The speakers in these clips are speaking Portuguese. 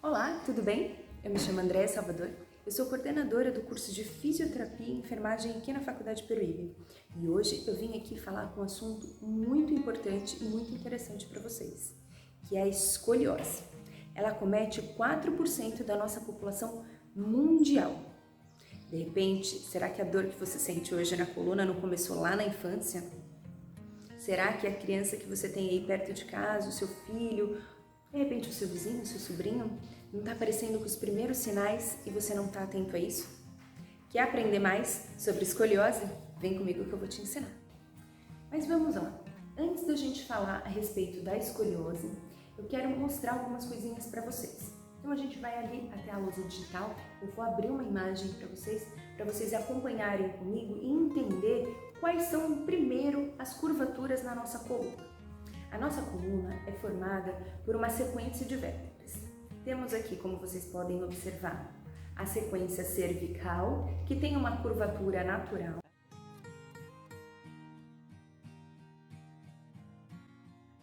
Olá, tudo bem? Eu me chamo Andréa Salvador, eu sou coordenadora do curso de Fisioterapia e Enfermagem aqui na Faculdade Peruíbe. E hoje eu vim aqui falar com um assunto muito importante e muito interessante para vocês, que é a escoliose. Ela acomete 4% da nossa população mundial. De repente, será que a dor que você sente hoje na coluna não começou lá na infância? Será que a criança que você tem aí perto de casa, o seu filho, de repente o seu vizinho, o seu sobrinho, não está aparecendo com os primeiros sinais e você não está atento a isso? Quer aprender mais sobre escoliose? Vem comigo que eu vou te ensinar. Mas vamos lá. Antes da gente falar a respeito da escoliose, eu quero mostrar algumas coisinhas para vocês. Então a gente vai ali até a lousa digital, eu vou abrir uma imagem para vocês acompanharem comigo e entender quais são primeiro as curvaturas na nossa coluna. A nossa coluna é formada por uma sequência de vértebras. Temos aqui, como vocês podem observar, a sequência cervical, que tem uma curvatura natural.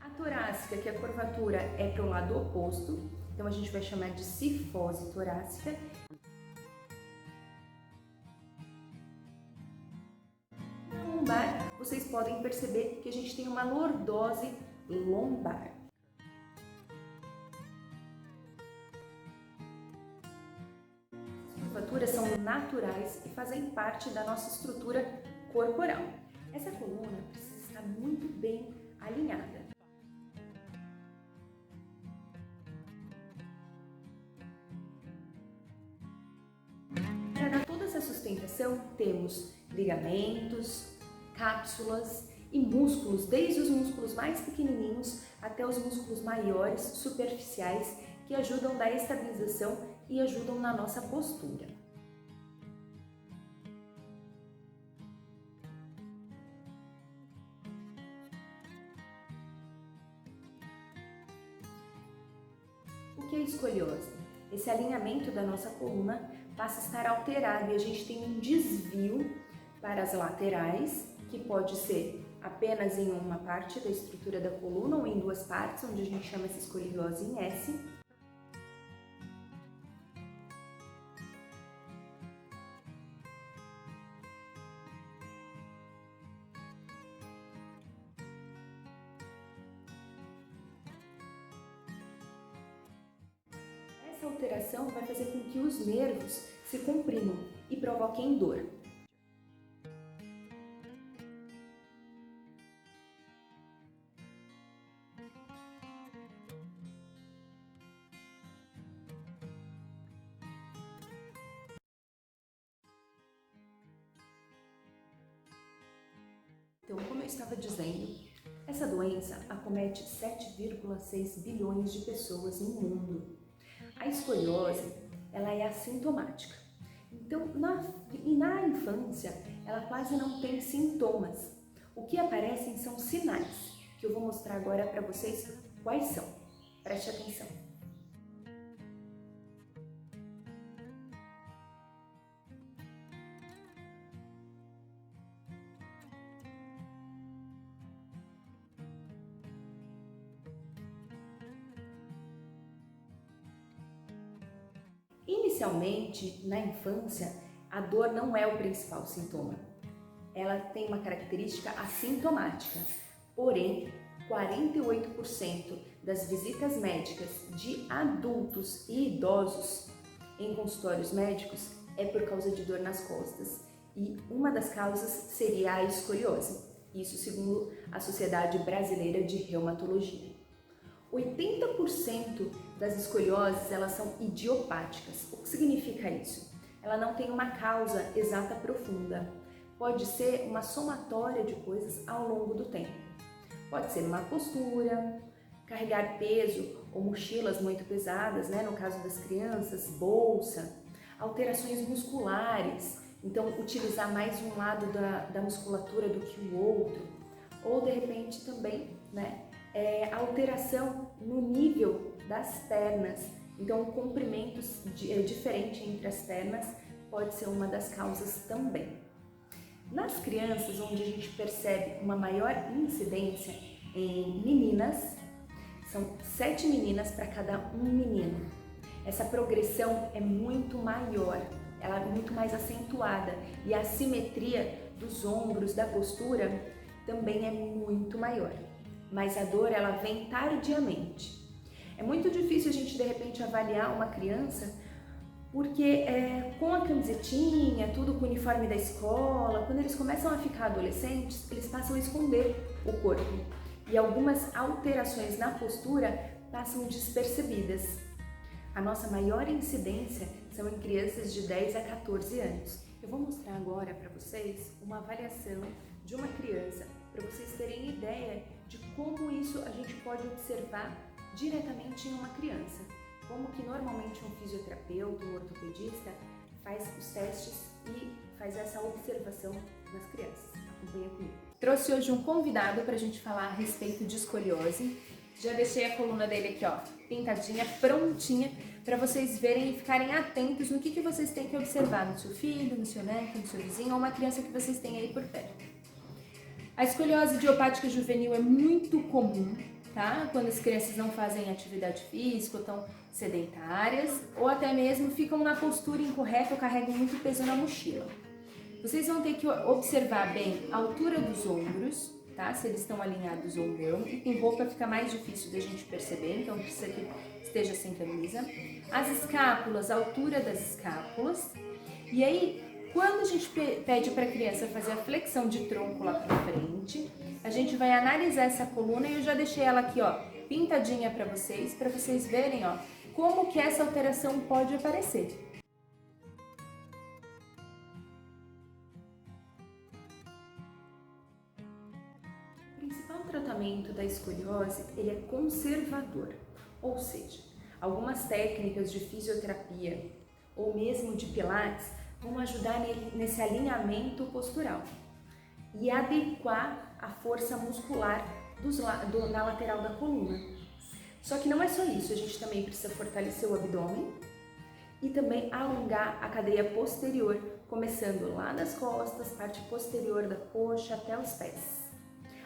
A torácica, que a curvatura é para o lado oposto, então a gente vai chamar de cifose torácica. Na lombar, vocês podem perceber que a gente tem uma lordose lombar. As curvaturas são naturais e fazem parte da nossa estrutura corporal. Essa coluna precisa estar muito bem alinhada. Para dar toda essa sustentação, temos ligamentos, cápsulas e músculos, desde os músculos mais pequenininhos até os músculos maiores, superficiais, que ajudam na estabilização e ajudam na nossa postura. O que é escoliose? Esse alinhamento da nossa coluna passa a estar alterado e a gente tem um desvio para as laterais, que pode ser apenas em uma parte da estrutura da coluna ou em duas partes, onde a gente chama essa escoliose em S. Essa alteração vai fazer com que os nervos se comprimam e provoquem dor. Então, como eu estava dizendo, essa doença acomete 7,6 bilhões de pessoas no mundo. A escoliose, ela é assintomática. Então, na infância, ela quase não tem sintomas. O que aparecem são sinais, que eu vou mostrar agora para vocês quais são. Preste atenção. Inicialmente, na infância, a dor não é o principal sintoma. Ela tem uma característica assintomática, porém, 48% das visitas médicas de adultos e idosos em consultórios médicos é por causa de dor nas costas, e uma das causas seria a escoliose, isso segundo a Sociedade Brasileira de Reumatologia. 80% das escolioses, elas são idiopáticas. O que significa isso? Ela não tem uma causa exata profunda. Pode ser uma somatória de coisas ao longo do tempo. Pode ser má postura, carregar peso ou mochilas muito pesadas, no caso das crianças, bolsa, alterações musculares, então utilizar mais um lado da musculatura do que o outro, ou de repente também, alteração no nível das pernas, então o comprimento diferente entre as pernas pode ser uma das causas também. Nas crianças, onde a gente percebe uma maior incidência em meninas, são 7 meninas para cada um menino. essa progressão é muito maior, ela é muito mais acentuada e a simetria dos ombros, da postura, também é muito maior. Mas a dor, ela vem tardiamente. É muito difícil a gente, de repente, avaliar uma criança porque com a camisetinha, tudo com o uniforme da escola, quando eles começam a ficar adolescentes, eles passam a esconder o corpo e algumas alterações na postura passam despercebidas. A nossa maior incidência são em crianças de 10 a 14 anos. Eu vou mostrar agora para vocês uma avaliação de uma criança, para vocês terem ideia de como isso a gente pode observar diretamente em uma criança. Como que normalmente um fisioterapeuta, um ortopedista faz os testes e faz essa observação nas crianças. Acompanha comigo. Trouxe hoje um convidado para a gente falar a respeito de escoliose. Já deixei a coluna dele aqui, ó, pintadinha, prontinha, para vocês verem e ficarem atentos no que vocês têm que observar no seu filho, no seu neto, no seu vizinho ou uma criança que vocês têm aí por perto. A escoliose idiopática juvenil é muito comum, tá? Quando as crianças não fazem atividade física, ou estão sedentárias, ou até mesmo ficam na postura incorreta ou carregam muito peso na mochila. Vocês vão ter que observar bem a altura dos ombros, tá? Se eles estão alinhados ou não. E tem roupa fica mais difícil da gente perceber, então precisa que esteja sem camisa. As escápulas, a altura das escápulas. E aí, quando a gente pede para a criança fazer a flexão de tronco lá para frente, a gente vai analisar essa coluna e eu já deixei ela aqui, ó, pintadinha para vocês verem, ó, como que essa alteração pode aparecer. O principal tratamento da escoliose, ele é conservador, ou seja, algumas técnicas de fisioterapia ou mesmo de pilates vão ajudar nesse alinhamento postural e adequar a força muscular na lateral da coluna. Só que não é só isso, a gente também precisa fortalecer o abdômen e também alongar a cadeia posterior, começando lá das costas, parte posterior da coxa até os pés.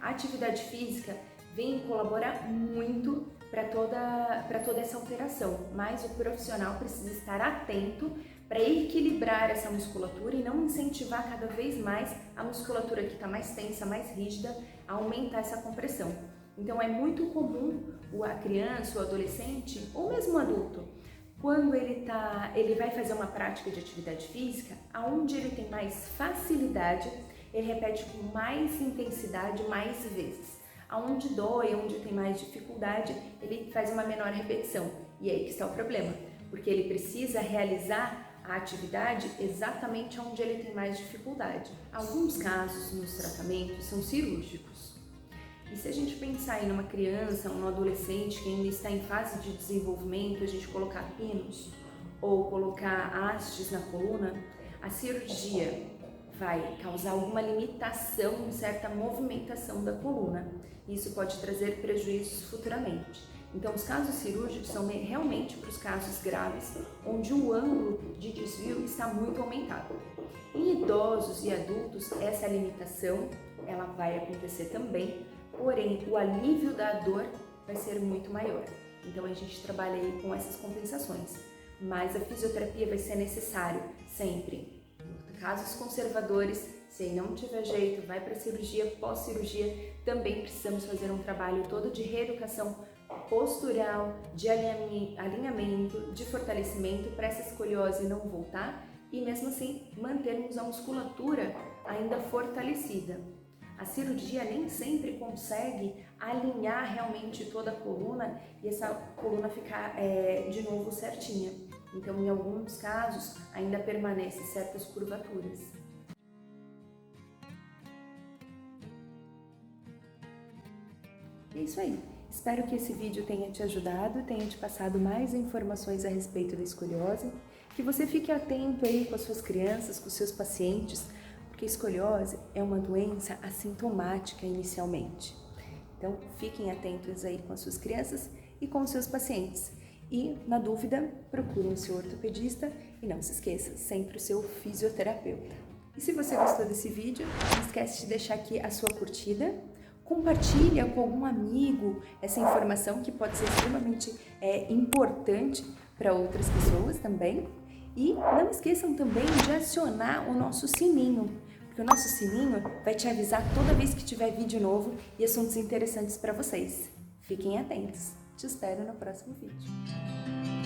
A atividade física vem colaborar muito para toda essa alteração, mas o profissional precisa estar atento para equilibrar essa musculatura e não incentivar cada vez mais a musculatura que está mais tensa, mais rígida, a aumentar essa compressão. Então é muito comum a criança, o adolescente ou mesmo o adulto, quando ele vai fazer uma prática de atividade física, aonde ele tem mais facilidade, ele repete com mais intensidade, mais vezes. Aonde dói, onde tem mais dificuldade, ele faz uma menor repetição. E aí que está o problema, porque ele precisa realizar a atividade exatamente onde ele tem mais dificuldade. Alguns casos nos tratamentos são cirúrgicos. E se a gente pensar em uma criança, um adolescente que ainda está em fase de desenvolvimento, a gente colocar pinos ou colocar hastes na coluna, a cirurgia vai causar alguma limitação em certa movimentação da coluna. Isso pode trazer prejuízos futuramente. Então, os casos cirúrgicos são realmente para os casos graves, onde o ângulo de desvio está muito aumentado. Em idosos e adultos, essa limitação ela vai acontecer também, porém, o alívio da dor vai ser muito maior. Então, a gente trabalha aí com essas compensações. Mas a fisioterapia vai ser necessário sempre. Em casos conservadores, se não tiver jeito, vai para cirurgia, pós-cirurgia, também precisamos fazer um trabalho todo de reeducação postural, de alinhamento, de fortalecimento para essa escoliose não voltar e mesmo assim mantermos a musculatura ainda fortalecida. A cirurgia nem sempre consegue alinhar realmente toda a coluna e essa coluna ficar de novo certinha. Então, em alguns casos, ainda permanecem certas curvaturas. E é isso aí. Espero que esse vídeo tenha te ajudado, tenha te passado mais informações a respeito da escoliose, que você fique atento aí com as suas crianças, com os seus pacientes, porque a escoliose é uma doença assintomática inicialmente. Então, fiquem atentos aí com as suas crianças e com os seus pacientes. E, na dúvida, procurem o seu ortopedista e não se esqueça, sempre o seu fisioterapeuta. E se você gostou desse vídeo, não esquece de deixar aqui a sua curtida, compartilha com algum amigo essa informação que pode ser extremamente importante para outras pessoas também. E não esqueçam também de acionar o nosso sininho, porque o nosso sininho vai te avisar toda vez que tiver vídeo novo e assuntos interessantes para vocês. Fiquem atentos. Te espero no próximo vídeo.